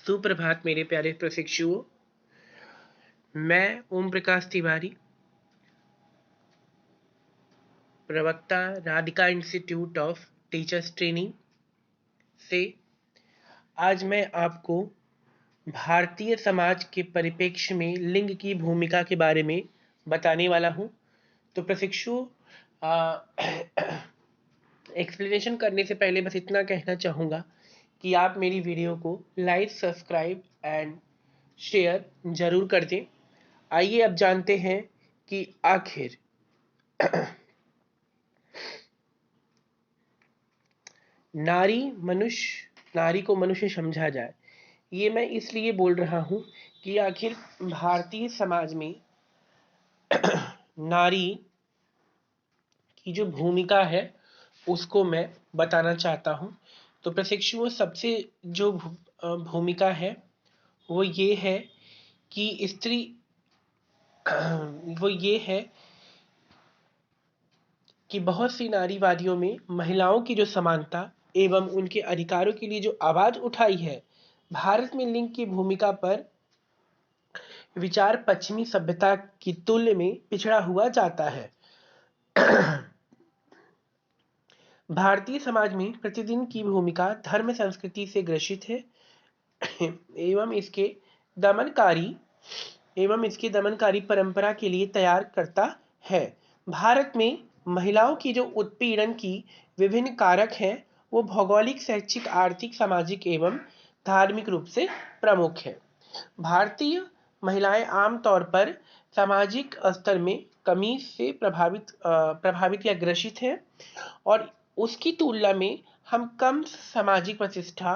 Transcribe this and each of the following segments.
सुप्रभात मेरे प्यारे प्रशिक्षुओं। मैं ओम प्रकाश तिवारी, प्रवक्ता Radhika institute of teachers training से आज मैं आपको भारतीय समाज के परिप्रेक्ष्य में लिंग की भूमिका के बारे में बताने वाला हूं। तो प्रशिक्षुओं, एक्सप्लेनेशन करने से पहले बस इतना कहना चाहूँगा कि आप मेरी वीडियो को लाइक, सब्सक्राइब एंड शेयर जरूर कर दें। आइए अब जानते हैं कि आखिर नारी को मनुष्य समझा जाए। ये मैं इसलिए बोल रहा हूँ कि आखिर भारतीय समाज में नारी की जो भूमिका है उसको मैं बताना चाहता हूँ। तो प्रशिक्षुओं, सबसे जो भूमिका है वो ये है कि वो ये है कि बहुत सी नारीवादियों में महिलाओं की जो समानता एवं उनके अधिकारों के लिए जो आवाज उठाई है, भारत में लिंग की भूमिका पर विचार पश्चिमी सभ्यता की तुलना में पिछड़ा हुआ जाता है। भारतीय समाज में प्रतिदिन की भूमिका धर्म संस्कृति से ग्रसित है एवं इसके दमनकारी परंपरा के लिए तैयार करता है। भारत में महिलाओं की जो उत्पीड़न की विभिन्न कारक हैं वो भौगोलिक, शैक्षिक, आर्थिक, सामाजिक एवं धार्मिक रूप से प्रमुख है। भारतीय महिलाएं आमतौर पर सामाजिक स्तर में कमी से प्रभावित या ग्रसित हैं और उसकी तुलना में हम कम सामाजिक प्रतिष्ठा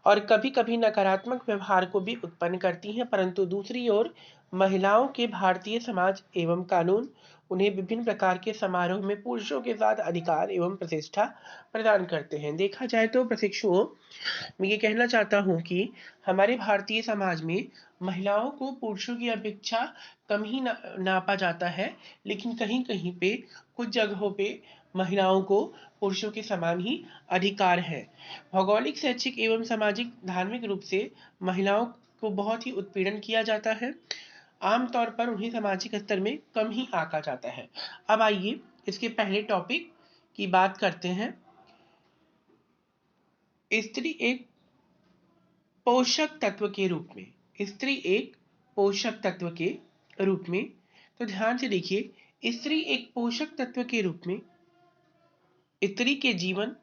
और कभी-कभी नकारात्मक व्यवहार को भी उत्पन्न करती हैं। परंतु दूसरी ओर महिलाओं के भारतीय समाज एवं कानून उन्हें विभिन्न प्रकार के समारोह में पुरुषों के साथ अधिकार एवं प्रतिष्ठा प्रदान करते हैं। देखा जाए तो प्रशिक्षुओं, मैं ये कहना चाहता हूँ कि हमारे भारतीय समाज में महिलाओं को पुरुषों की अपेक्षा कम ही नापा जाता है, लेकिन कहीं कहीं पे कुछ जगहों पे महिलाओं को पुरुषों के समान ही अधिकार है। भौगोलिक, शैक्षिक एवं सामाजिक, धार्मिक रूप से महिलाओं को बहुत ही उत्पीड़न किया जाता है। आमतौर पर उन्हें सामाजिक स्तर में कम ही आंका जाता है। अब आइए इसके पहले टॉपिक की बात करते हैं। स्त्री एक पोषक तत्व के रूप में। स्त्री एक पोषक तत्व के रूप में, तो ध्यान से देखिए, स्त्री एक पोषक तत्व के रूप में स्त्री के जीवन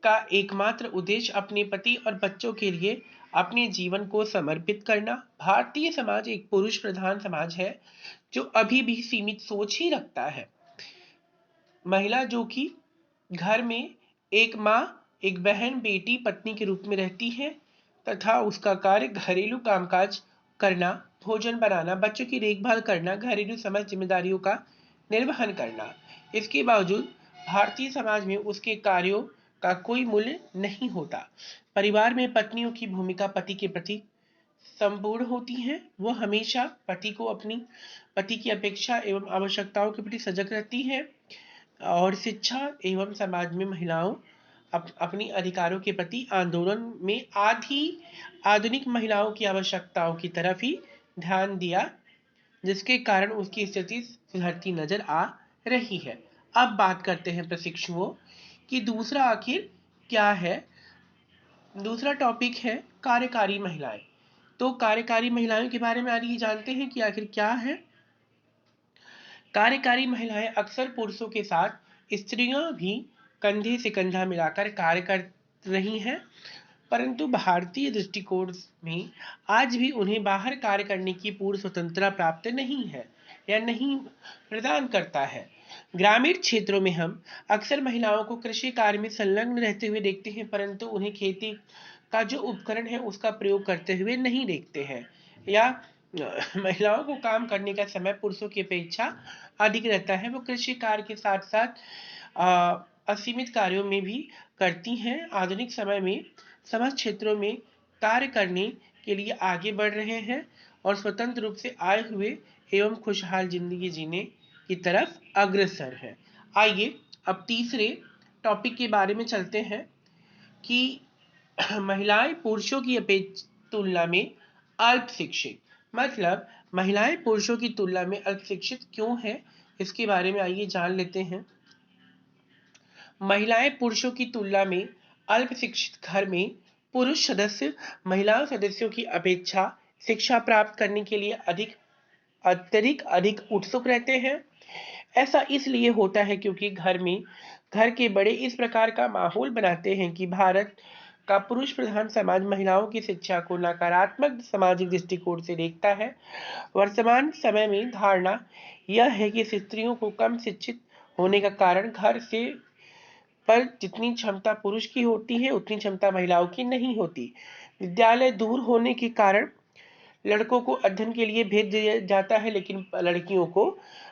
का एकमात्र उद्देश्य अपने पति और बच्चों के लिए अपने जीवन को समर्पित करना। भारतीय समाज एक पुरुष प्रधान समाज है जो अभी भी सीमित सोच ही रखता है। महिला जो कि घर में एक माँ, एक बहन, बेटी, पत्नी के रूप में रहती है तथा उसका कार्य घरेलू कामकाज करना, भोजन बनाना, बच्चों की देखभाल करना, घरेलू समस्त जिम्मेदारियों का निर्वहन करना। इसके बावजूद भारतीय समाज में उसके कार्यों का कोई मूल्य नहीं होता। परिवार में पत्नियों की भूमिका पति के प्रति संपूर्ण होती है। वो हमेशा पति की अपेक्षा एवं आवश्यकताओं के प्रति सजग रहती है और शिक्षा एवं समाज में महिलाओं अपनी अधिकारों के प्रति आंदोलन में आधुनिक महिलाओं की आवश्यकताओं की तरफ ही ध्यान दिया, जिसके कारण उसकी स्थिति सुधरती नजर आ रही है। अब बात करते हैं प्रशिक्षुओं कि दूसरा आखिर क्या है। दूसरा टॉपिक है कार्यकारी महिलाएं। तो कार्यकारी महिलाओं के बारे में आइए जानते हैं कि आखिर क्या है। कार्यकारी महिलाएं अक्सर पुरुषों के साथ स्त्रियां भी कंधे से कंधा मिलाकर कार्य कर रही हैं, परंतु भारतीय दृष्टिकोण में आज भी उन्हें बाहर कार्य करने की पूर्ण स्वतंत्रता प्राप्त नहीं है या नहीं प्रदान करता है। ग्रामीण क्षेत्रों में हम अक्सर महिलाओं को कृषि कार्य में संलग्न रहते हुए देखते हैं, परंतु उन्हें खेती का जो उपकरण है उसका प्रयोग करते हुए नहीं देखते हैं, या महिलाओं को काम करने का समय पुरुषों की अपेक्षा अधिक रहता है। वो कृषि कार्य के साथ साथ असीमित कार्यों में भी करती हैं। आधुनिक समय में समस्त क्षेत्रों में कार्य करने के लिए आगे बढ़ रहे हैं और स्वतंत्र रूप से आए हुए एवं खुशहाल जिंदगी जीने की तरफ अग्रसर है। आइए अब तीसरे टॉपिक के बारे में चलते हैं कि महिलाएं पुरुषों की तुलना में अल्प शिक्षित। मतलब महिलाएं पुरुषों की तुलना में अल्प शिक्षित क्यों है, इसके बारे में आइए जान लेते हैं। महिलाएं पुरुषों की तुलना में अल्प शिक्षित। घर में पुरुष सदस्य महिला सदस्यों की अपेक्षा शिक्षा प्राप्त करने के लिए अधिक उत्सुक रहते हैं। ऐसा इसलिए होता है क्योंकि घर के बड़े इस प्रकार का माहौल बनाते हैं कि भारत का पुरुष प्रधान समाज महिलाओं की शिक्षा को नकारात्मक सामाजिक दृष्टिकोण से देखता है। वर्तमान समय में धारणा यह है कि स्त्रियों को कम शिक्षित होने का कारण घर से पर जितनी क्षमता पुरुष की होती है उतनी क्षमता महिलाओं की नहीं होती। विद्यालय दूर होने के कारण लड़कों को अध्ययन के लिए भेज दिया जाता है, लेकिन लड़कियों को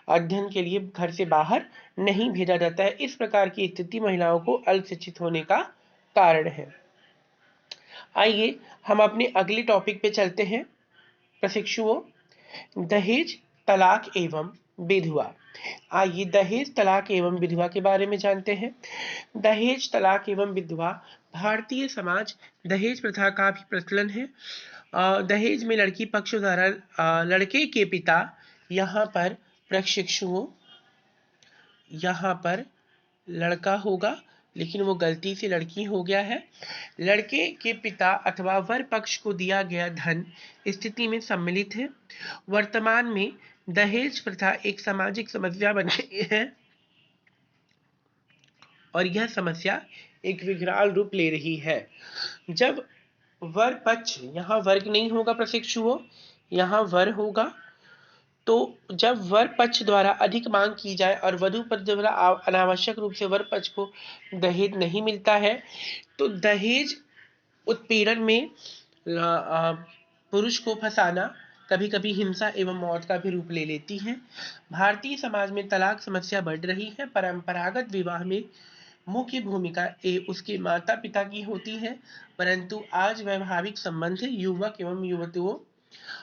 अध्ययन के लिए घर से बाहर नहीं भेजा जाता है। इस प्रकार की स्थिति महिलाओं को अल्प शिक्षित होने का कारण है। आइए हम अपने अगले टॉपिक पे चलते हैं। प्रशिक्षुओं, दहेज, तलाक एवं विधवा। आइए दहेज, तलाक एवं विधवा के बारे में जानते हैं। दहेज, तलाक एवं विधवा। भारतीय समाज दहेज प्रथा का भी प्रचलन है। दहेज में लड़की पक्ष द्वारा लड़के के पिता, यहाँ पर प्रशिक्षुओं, यहाँ पर लड़का होगा लेकिन वो गलती से लड़की हो गया है। लड़के के पिता अथवा वर पक्ष को दिया गया धन स्थिति में सम्मिलित है। वर्तमान में दहेज प्रथा एक सामाजिक समस्या बन गई है और यह समस्या एक विकराल रूप ले रही है। जब वर पक्ष, यहाँ वर्ग नहीं होगा प्रशिक्षुओं, यहाँ वर होगा, तो जब वर पक्ष द्वारा अधिक मांग की जाए और वधु पक्ष द्वारा अनावश्यक रूप से वर पक्ष को दहेज नहीं मिलता है, तो दहेज उत्पीड़न में पुरुष को फंसाना कभी कभी हिंसा एवं मौत का भी रूप ले लेती है। भारतीय समाज में तलाक समस्या बढ़ रही है। परंपरागत विवाह में मुख्य भूमिका उसके माता पिता की होती है, परंतु आज वैवाहिक संबंध युवक एवं युवतियों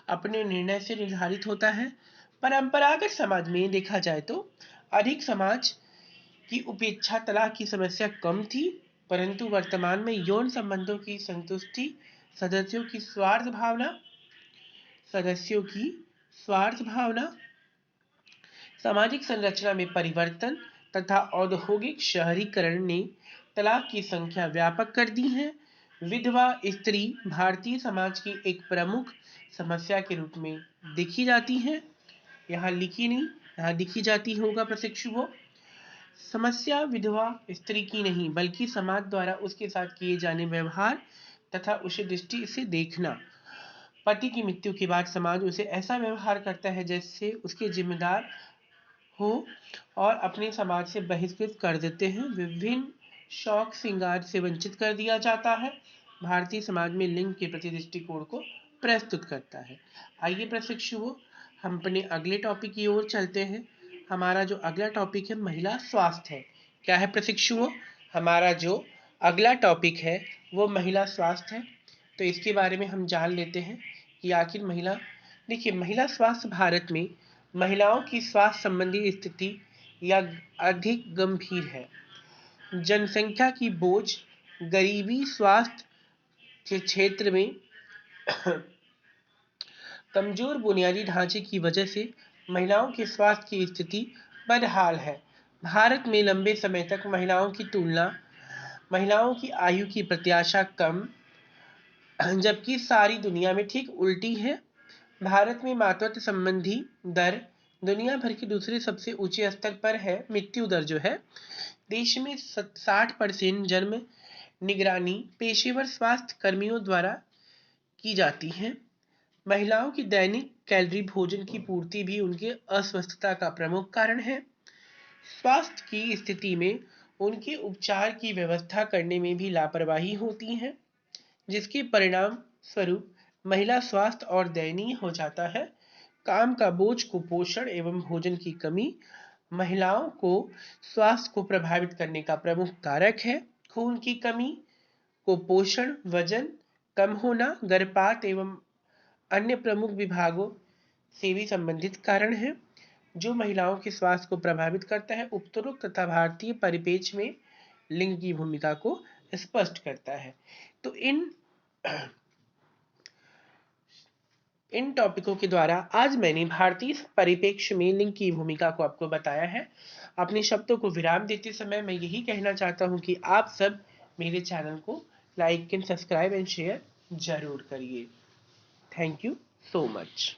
अपने निर्णय से निर्धारित होता है। परंपरागत समाज में देखा जाए तो अधिक समाज की उपेक्षा, तलाक की समस्या कम थी, परंतु वर्तमान में यौन संबंधों की संतुष्टि, सदस्यों की स्वार्थ भावना, सामाजिक संरचना में परिवर्तन तथा औद्योगिक शहरीकरण ने तलाक की संख्या व्यापक कर दी है। विधवा स्त्री भारतीय समाज की एक प्रमुख समस्या के रूप में देखी जाती है। यहाँ लिखी नहीं, यहाँ दिखी जाती होगा प्रशिक्षुओं। समस्या विधवा स्त्री की नहीं बल्कि समाज द्वारा उसके साथ किए जाने व्यवहार तथा उसे दृष्टि से देखना। पति की मृत्यु के बाद समाज उसे ऐसा व्यवहार करता है जैसे उसके जिम्मेदार हो और अपने समाज से बहिष्कृत कर देते हैं। विभिन्न शौक श्रृंगार से वंचित कर दिया जाता है। भारतीय समाज में लिंग के प्रति दृष्टिकोण को प्रस्तुत करता है। आइए प्रशिक्षुओं, हम अपने अगले टॉपिक की ओर चलते हैं। हमारा जो अगला टॉपिक है महिला स्वास्थ्य है। क्या है प्रशिक्षुओं? हमारा जो अगला टॉपिक है वो महिला स्वास्थ्य है। तो इसके बारे में हम जान लेते हैं कि आखिर महिला स्वास्थ्य भारत में महिलाओं की स्वास्थ्य संबंधी स्थिति या अधिक गंभीर है। जनसंख्या की बोझ, गरीबी, स्वास्थ्य के क्षेत्र में कमजोर बुनियादी ढांचे की वजह से महिलाओं के स्वास्थ्य की स्थिति बदहाल है। भारत में लंबे समय तक महिलाओं की आयु की प्रत्याशा कम, जबकि सारी दुनिया में ठीक उल्टी है। भारत में मातृत्व संबंधी दर दुनिया भर के दूसरे सबसे ऊंचे स्तर पर है। मृत्यु दर जो है देश में 60% जन्म निगरानी पेशेवर स्वास्थ्य कर्मियों द्वारा की जाती है। महिलाओं की दैनिक कैलोरी भोजन की पूर्ति भी उनके अस्वस्थता का प्रमुख कारण है। स्वास्थ्य की स्थिति में उनके उपचार की व्यवस्था करने में भी लापरवाही होती है, जिसके परिणाम स्वरूप महिला स्वास्थ्य और दयनीय हो जाता है। काम का बोझ, कुपोषण एवं भोजन की कमी महिलाओं को स्वास्थ्य को प्रभावित करने का प्रमुख कारक है। खून की कमी, कुपोषण, वजन कम होना, गर्भपात एवं अन्य प्रमुख विभागों से भी संबंधित कारण है जो महिलाओं के स्वास्थ्य को प्रभावित करता है। उपरोक्त तथा भारतीय परिप्रेक्ष्य में लिंग की भूमिका को स्पष्ट करता है। तो इन इन टॉपिकों के द्वारा आज मैंने भारतीय परिप्रेक्ष्य में लिंग की भूमिका को आपको बताया है। अपने शब्दों को विराम देते समय मैं यही कहना चाहता हूँ कि आप सब मेरे चैनल को like and subscribe and share जरूर करिए। Thank you so much.